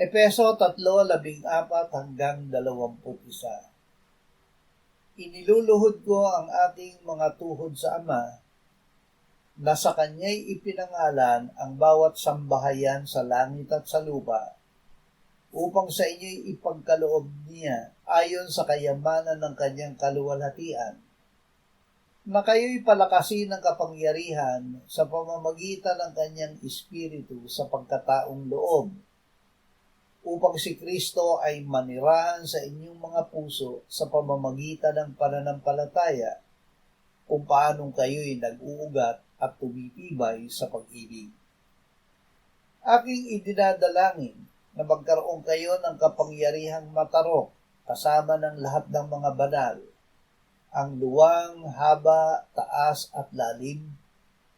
Efeso 3:14-21. Iniluluhod ko ang ating mga tuhod sa Ama, na sa Kanya'y ipinangalan ang bawat sambahayan sa langit at sa lupa, upang sa inyo'y ipagkaloob niya ayon sa kayamanan ng Kanyang kaluwalhatian, na kayo'y palakasin ng kapangyarihan sa pamamagitan ng Kanyang Espiritu sa pagkataong loob, upang si Kristo ay manirahan sa inyong mga puso sa pamamagitan ng pananampalataya, kung paanong kayo'y nag-uugat at tumitibay sa pag-ibig. Aking idinadalangin na magkaroon kayo ng kapangyarihang matarok kasama ng lahat ng mga banal, ang luwang, haba, taas at lalim,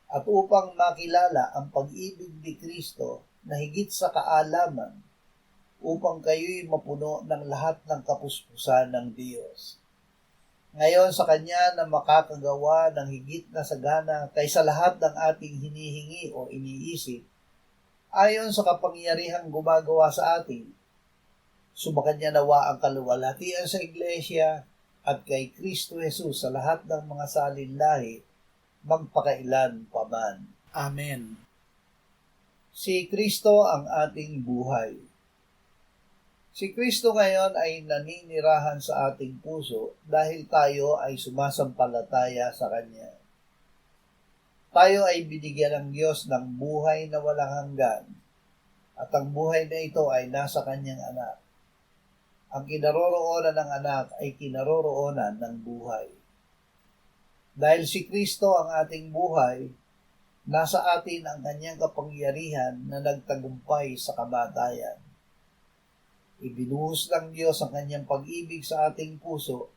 at upang makilala ang pag-ibig ni Kristo na higit sa kaalaman, upang kayo'y mapuno ng lahat ng kapuspusan ng Diyos. Ngayon sa Kanya na makakagawa ng higit na sagana kaysa lahat ng ating hinihingi o iniisip, ayon sa kapangyarihang gumagawa sa atin, sumakan niya nawa ang kaluwalhatian sa Iglesia at kay Kristo Jesus sa lahat ng mga salinlahi, magpakailan paman. Amen. Si Kristo ang ating buhay. Si Kristo ngayon ay naninirahan sa ating puso dahil tayo ay sumasampalataya sa Kanya. Tayo ay binigyan ng Diyos ng buhay na walang hanggan, at ang buhay na ito ay nasa Kanyang anak. Ang kinaroroonan ng anak ay kinaroroonan ng buhay. Dahil si Kristo ang ating buhay, nasa atin ang Kanyang kapangyarihan na nagtagumpay sa kamatayan. Ibinuhos ng Diyos ang Kanyang pag-ibig sa ating puso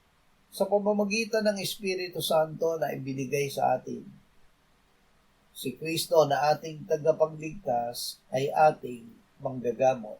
sa pamamagitan ng Espiritu Santo na ibinigay sa atin. Si Kristo na ating tagapagligtas ay ating manggagamot.